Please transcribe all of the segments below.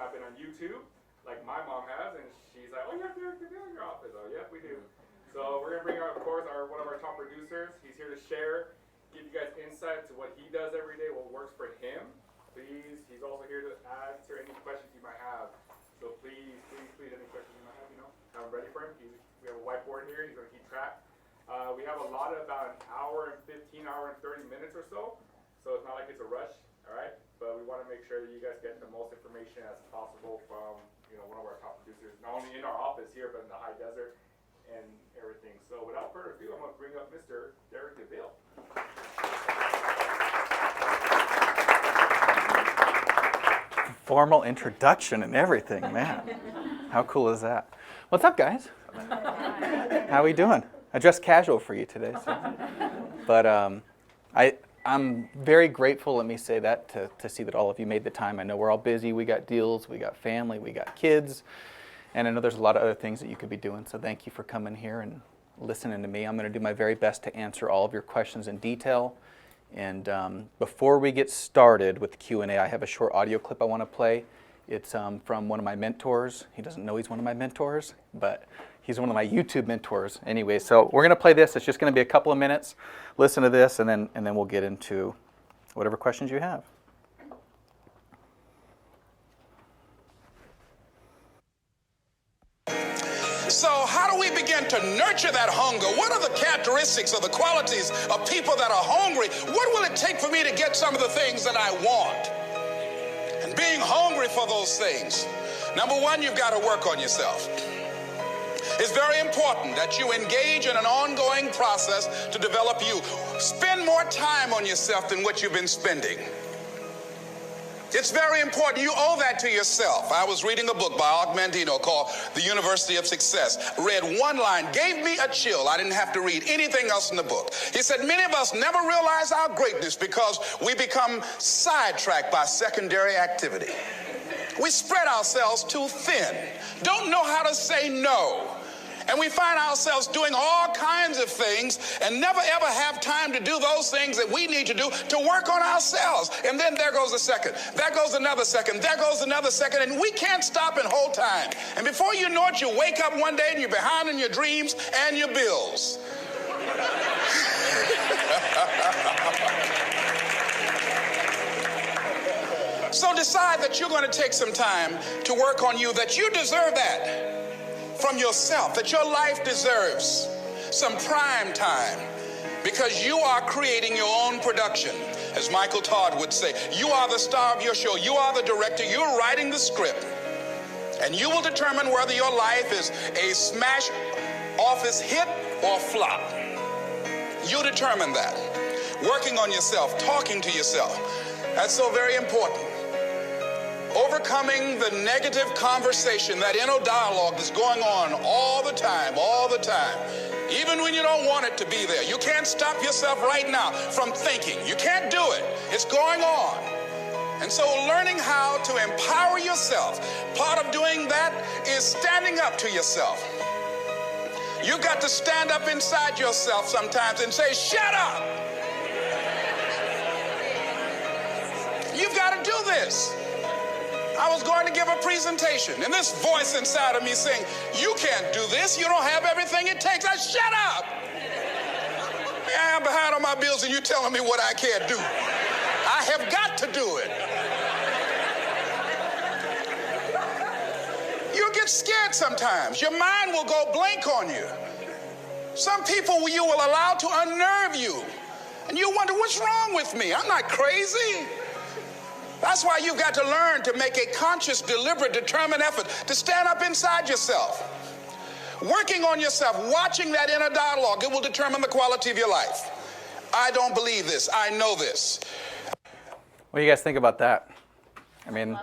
not been on YouTube, like my mom has, and she's like, oh, you have Derek Ville in your office. Oh, yep, we do. So we're going to bring out, of course, one of our top producers. He's here to share, give you guys insight to what he does every day, what works for him. Please, he's also here to answer any questions you might have. So please, any questions you might have, have them ready for him. We have a whiteboard here. He's going to keep track. We have allotted about an hour and 15, hour and 30 minutes or so. So it's not like it's a rush, all right? But we want to make sure that you guys get the most information as possible from, one of our top producers, not only in our office here, but in the high desert and everything. So without further ado, I'm going to bring up Mr. Derek Ville. Formal introduction and everything, man. How cool is that? What's up, guys? How we doing? I dressed casual for you today, so. But I'm very grateful, let me say that, to see that all of you made the time. I know we're all busy. We got deals, we got family, we got kids, and I know there's a lot of other things that you could be doing, so thank you for coming here and listening to me. I'm going to do my very best to answer all of your questions in detail. And before we get started with the Q&A, I have a short audio clip I want to play. It's from one of my mentors. He doesn't know he's one of my mentors, but he's one of my YouTube mentors anyway. So we're going to play this. It's just going to be a couple of minutes. Listen to this, and then we'll get into whatever questions you have. So how do we begin to nurture that hunger? What are the characteristics or the qualities of people that are hungry? What will it take for me to get some of the things that I want? And being hungry for those things, number one, you've got to work on yourself. It's very important that you engage in an ongoing process to develop you. Spend more time on yourself than what you've been spending. It's very important. You owe that to yourself. I was reading a book by Og Mandino called The University of Success. Read one line, gave me a chill. I didn't have to read anything else in the book. He said, many of us never realize our greatness because we become sidetracked by secondary activity. We spread ourselves too thin, don't know how to say no. And we find ourselves doing all kinds of things and never ever have time to do those things that we need to do to work on ourselves. And then there goes a second. There goes another second. There goes another second. And we can't stop and hold time. And before you know it, you wake up one day and you're behind in your dreams and your bills. So decide that you're going to take some time to work on you, that you deserve that from yourself, that your life deserves some prime time because you are creating your own production. As Michael Todd would say, you are the star of your show. You are the director. You're writing the script. And you will determine whether your life is a smash office hit or flop. You determine that. Working on yourself, talking to yourself. That's so very important. Overcoming the negative conversation, that inner dialogue that's going on all the time, even when you don't want it to be there. You can't stop yourself right now from thinking. You can't do it. It's going on. And so learning how to empower yourself, part of doing that is standing up to yourself. You've got to stand up inside yourself sometimes and say, shut up. You've got to do this. I was going to give a presentation, and this voice inside of me saying, you can't do this. You don't have everything it takes. I shut up. I am behind on my bills, and you're telling me what I can't do. I have got to do it. You'll get scared sometimes. Your mind will go blank on you. Some people you will allow to unnerve you, and you wonder, what's wrong with me? I'm not crazy. That's why you've got to learn to make a conscious, deliberate, determined effort to stand up inside yourself. Working on yourself, watching that inner dialogue, it will determine the quality of your life. I don't believe this. I know this. What do you guys think about that? I mean,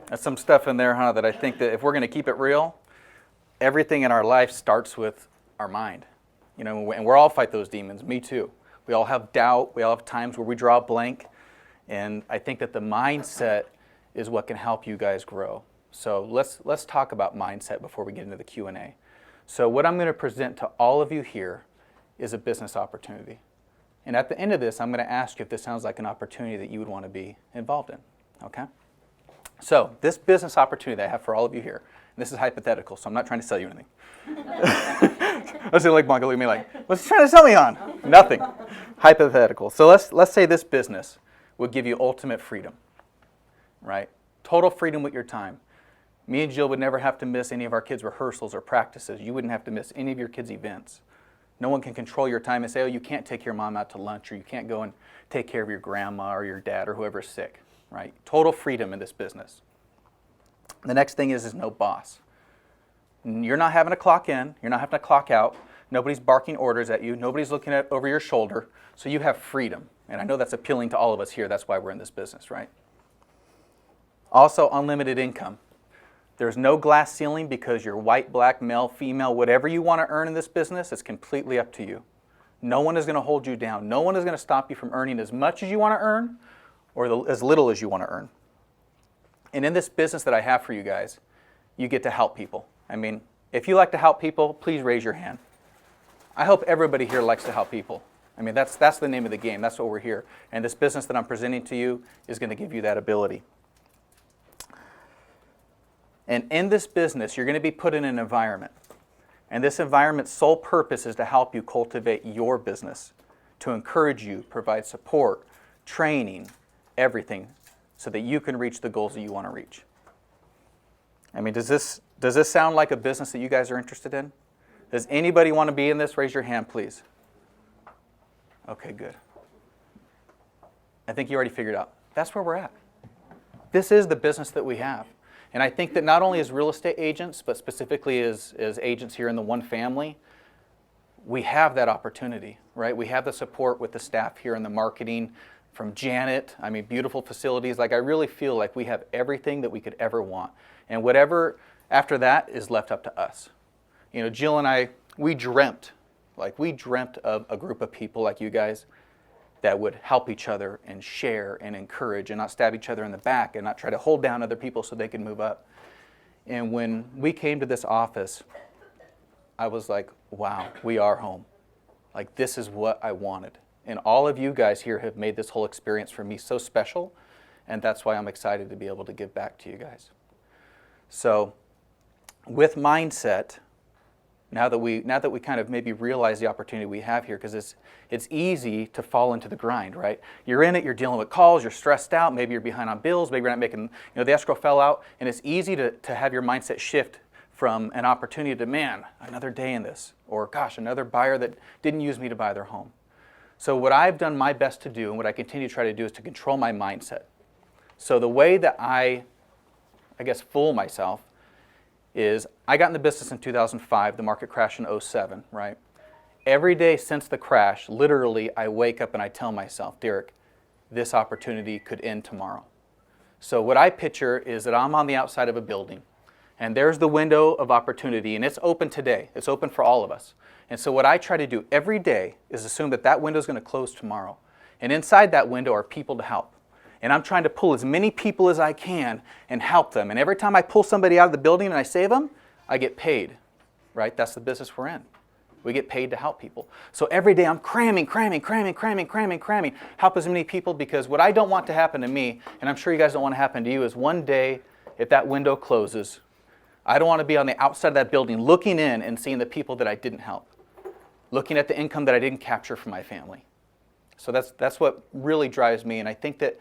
that's some stuff in there, that I think that if we're going to keep it real, everything in our life starts with our mind. And we're all fight those demons. Me too. We all have doubt. We all have times where we draw a blank. And I think that the mindset is what can help you guys grow. So let's talk about mindset before we get into the Q&A. So what I'm going to present to all of you here is a business opportunity. And at the end of this, I'm going to ask you if this sounds like an opportunity that you would want to be involved in. Okay? So this business opportunity that I have for all of you here, and this is hypothetical, so I'm not trying to sell you anything. I was like, Michael, look at me like, what's he trying to sell me on? Nothing. Hypothetical. So let's say this business would give you ultimate freedom, right? Total freedom with your time. Me and Jill would never have to miss any of our kids' rehearsals or practices. You wouldn't have to miss any of your kids' events. No one can control your time and say, oh, you can't take your mom out to lunch, or you can't go and take care of your grandma or your dad or whoever's sick, right? Total freedom in this business. The next thing is no boss. You're not having to clock in. You're not having to clock out. Nobody's barking orders at you. Nobody's looking over your shoulder. So you have freedom. And I know that's appealing to all of us here. That's why we're in this business, right? Also, unlimited income. There's no glass ceiling because you're white, black, male, female, whatever you want to earn in this business, it's completely up to you. No one is going to hold you down. No one is going to stop you from earning as much as you want to earn or as little as you want to earn. And in this business that I have for you guys, you get to help people. I mean, if you like to help people, please raise your hand. I hope everybody here likes to help people. I mean, that's the name of the game. That's what we're here. And this business that I'm presenting to you is going to give you that ability. And in this business, you're going to be put in an environment. And this environment's sole purpose is to help you cultivate your business, to encourage you, provide support, training, everything, so that you can reach the goals that you want to reach. I mean, does this sound like a business that you guys are interested in? Does anybody want to be in this? Raise your hand, please. Okay, good. I think you already figured out. That's where we're at. This is the business that we have. And I think that not only as real estate agents, but specifically as agents here in the One family, we have that opportunity, right? We have the support with the staff here in the marketing, from Janet. I mean, beautiful facilities. Like, I really feel like we have everything that we could ever want. And whatever after that is left up to us. You know, Jill and I, we dreamt of a group of people like you guys that would help each other and share and encourage and not stab each other in the back and not try to hold down other people so they can move up. And when we came to this office, I was like, wow, we are home. Like, this is what I wanted. And all of you guys here have made this whole experience for me so special, and that's why I'm excited to be able to give back to you guys. So with mindset, now that we kind of maybe realize the opportunity we have here, because it's easy to fall into the grind, right? You're in it, you're dealing with calls, you're stressed out, maybe you're behind on bills, maybe you're not making, the escrow fell out, and it's easy to have your mindset shift from an opportunity to, man, another day in this, or gosh, another buyer that didn't use me to buy their home. So what I've done my best to do, and what I continue to try to do, is to control my mindset. So the way that I guess, fool myself is I got in the business in 2005, the market crashed in 2007, right? Every day since the crash, literally, I wake up and I tell myself, Derek, this opportunity could end tomorrow. So what I picture is that I'm on the outside of a building, and there's the window of opportunity, and it's open today. It's open for all of us. And so what I try to do every day is assume that that window is going to close tomorrow. And inside that window are people to help. And I'm trying to pull as many people as I can and help them. And every time I pull somebody out of the building and I save them, I get paid, right? That's the business we're in. We get paid to help people. So every day I'm cramming. Help as many people, because what I don't want to happen to me, and I'm sure you guys don't want to happen to you, is one day if that window closes, I don't want to be on the outside of that building looking in and seeing the people that I didn't help, looking at the income that I didn't capture for my family. So that's what really drives me. And I think that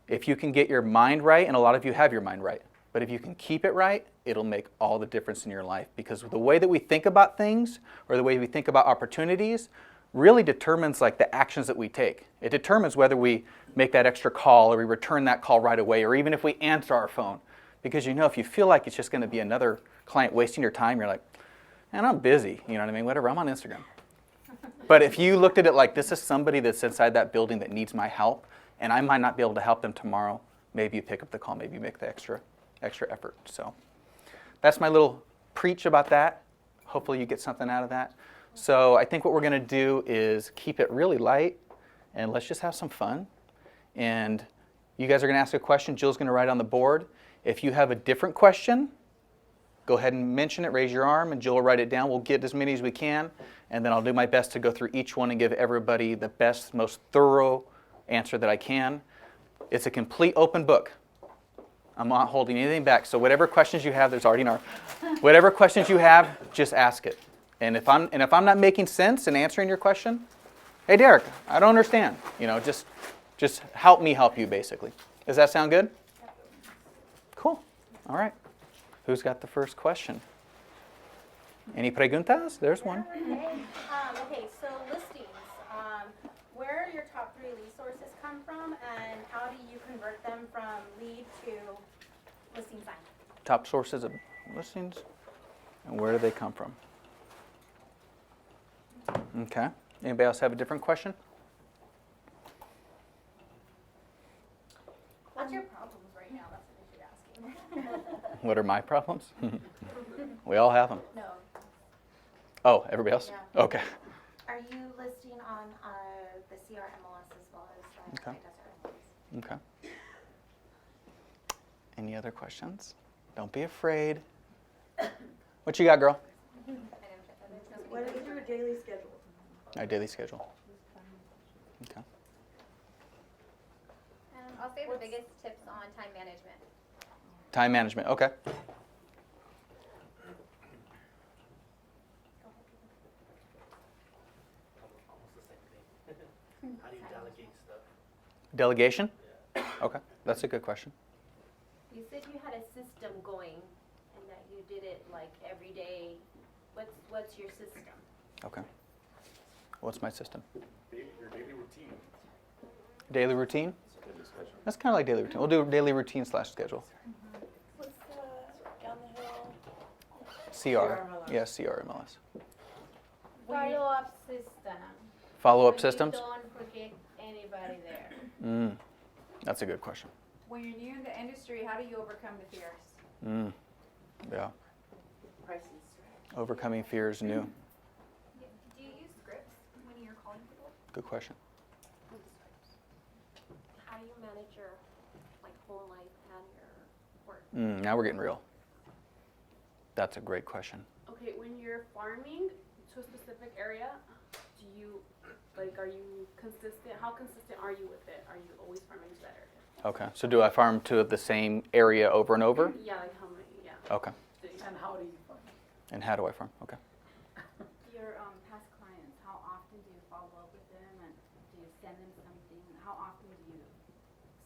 if you can get your mind right, and a lot of you have your mind right, but if you can keep it right, it'll make all the difference in your life. Because the way that we think about things, or the way we think about opportunities, really determines like the actions that we take. It determines whether we make that extra call, or we return that call right away, or even if we answer our phone. Because if you feel like it's just going to be another client wasting your time, you're like, man, I'm busy, you know what I mean? Whatever, I'm on Instagram. But if you looked at it like, this is somebody that's inside that building that needs my help, and I might not be able to help them tomorrow, maybe you pick up the call, maybe you make the extra effort. So that's my little preach about that. Hopefully you get something out of that. So I think what we're going to do is keep it really light, and let's just have some fun. And you guys are going to ask a question. Jill's going to write on the board. If you have a different question, go ahead and mention it, raise your arm, and Jill will write it down. We'll get as many as we can, and then I'll do my best to go through each one and give everybody the best, most thorough answer that I can. It's a complete open book. I'm not holding anything back. So whatever questions you have, there's already an R. Whatever questions you have, just ask it. And if I'm not making sense in answering your question, hey Derek, I don't understand. Just help me help you, basically. Does that sound good? Cool. All right. Who's got the first question? Any preguntas? There's one. Okay, so listings. Where do your top 3 lead sources come from, and how do you convert them from lead to listing sign? Top sources of listings, and where do they come from? Okay. Anybody else have a different question? What's your problems right now? That's what you should ask. What are my problems? We all have them. No. Oh, everybody else? Yeah. Okay. Are you listing on the CRMLS as well as Okay. MLS? Okay. Any other questions? Don't be afraid. What you got, girl? What is your daily schedule? Our daily schedule. Okay. I'll say the biggest tips on time management. Time management. Okay. How do you delegate stuff? Delegation? Okay. That's a good question. You said you had a system going and that you did it like every day. What's your system? Okay. What's my system? Your daily routine. Daily routine? That's kind of like daily routine. We'll do daily routine / schedule. What's down the hill? CR. CRMLS. Yeah, CRMLS. Follow-up system. Follow-up When systems? You don't forget anybody there. That's a good question. When you're new in the industry, how do you overcome the fears? Yeah. Prices. Overcoming fears new. Do you use scripts when you're calling people? Good question. How do you manage your home life and your work? Now we're getting real. That's a great question. Okay, when you're farming to a specific area, are you consistent? How consistent are you with it? Are you always farming to that area? Okay. So do I farm to the same area over and over? Yeah, like how many, yeah. Okay. And how do you farm? And how do I farm? Okay. Your past clients, how often do you follow up with them, and do you send them something? How often do you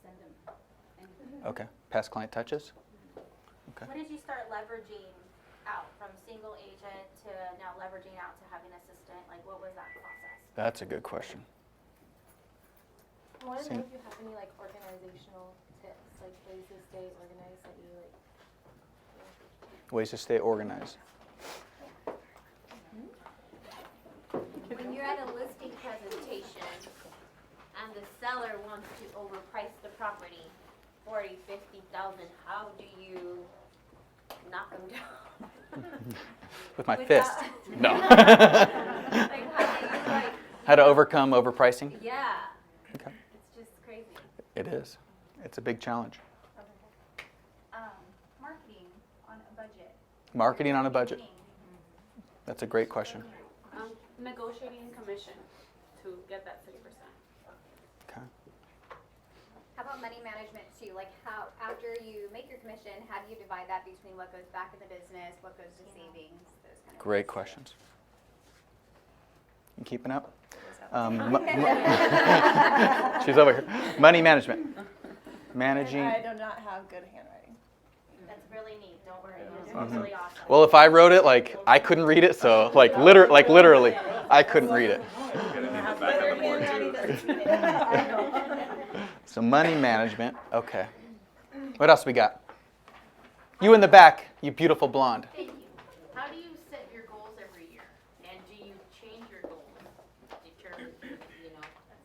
send them anything? Okay. Past client touches? Okay. When did you start leveraging out from single agent to now leveraging out to having assistant? What was that process? That's a good question. I want to know if you have any organizational tips, ways to stay organized that you Ways to stay organized. When you're at a listing presentation and the seller wants to overprice the property, 40, 50,000, how do you knock them down? With my fist. No. How do you How to overcome overpricing? yeah. Okay. It's just crazy. It is. It's a big challenge. Marketing on a budget. Marketing on a budget. That's a great question. Negotiating commission to get that 6%. Okay. How about money management too? How, after you make your commission, how do you divide that between what goes back in the business, what goes to savings, those kind of Great things? questions. You keeping up? She's over here. Money management. Managing. I do not have good handwriting. That's really neat. Don't worry. It's really awesome. Well, if I wrote it, I couldn't read it, so literally, I couldn't read it. So money management. Okay. What else we got? You in the back, you beautiful blonde. Thank you. How do you set your goals every year? And do you change your goals?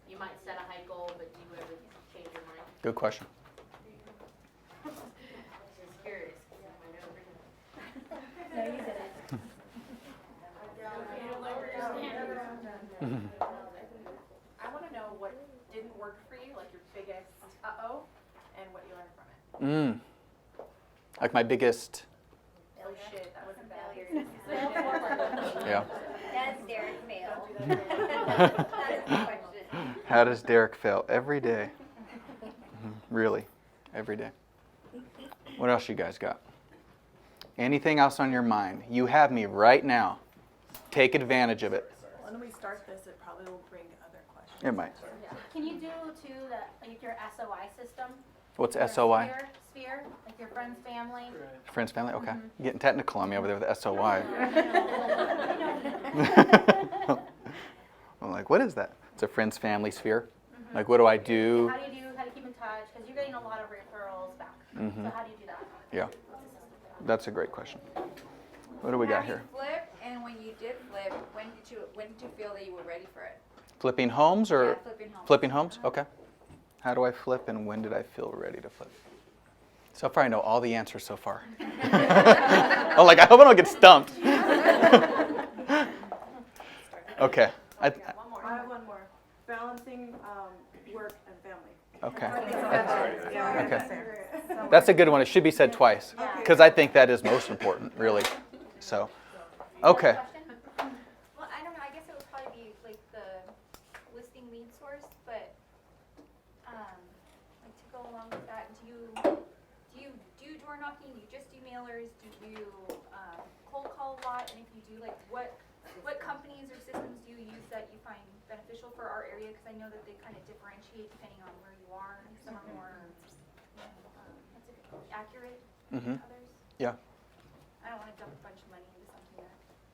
You might set a high goal, but do you ever change your mind? Good question. Just curious. No, you didn't. I want to know what didn't work for you, your biggest uh-oh, and what you learned from it. Like my biggest. Oh shit, that was a failure. Yeah. Does Derek fail? That is the question. How does Derek fail? Every day. Really, every day. What else you guys got? Anything else on your mind? You have me right now. Take advantage of it. When we start this, it probably will bring other questions. It might. Can you do too like your SOI system? What's Your SOI? Sphere, like your friends, family. Friends, family? Okay. Getting technical on me over there with SOI. I'm like, what is that? It's a friends, family sphere. Like, what do I do? How do you keep in touch? Because you're getting a lot of referrals back. So how do you do that? Yeah, that's a great question. What do we got here? Flip, and when you did flip, when did you feel that you were ready for it? Flipping homes or Yeah, flipping homes. Flipping homes? Okay. How do I flip and when did I feel ready to flip? So far I know all the answers so far. I'm like, I hope I don't get stumped. Okay. I have one more. Balancing work and family. Okay. Yeah. Okay. That's a good one. It should be said twice because I think that is most important, really. So, okay. Well, I don't know, I guess it would probably be like the listing lead source, but, like to go along with that, do you do door knocking, do you just do mailers, do you, cold call a lot, and if you do, like, what companies or systems do you use that you find beneficial for our area, because I know that they kind of differentiate depending on where you are, some are more, accurate than others. Yeah. I don't want to dump a bunch of money into something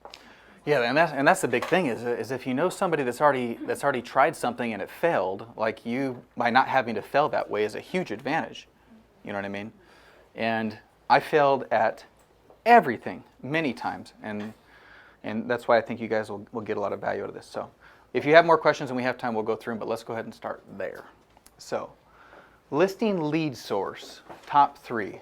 that. Yeah, and that's the big thing is if you know somebody that's already tried something and it failed, like you by not having to fail that way is a huge advantage. You know what I mean? And I failed at everything many times, and that's why I think you guys will get a lot of value out of this. So, if you have more questions and we have time, we'll go through them. But let's go ahead and start there. So, listing lead source, top 3.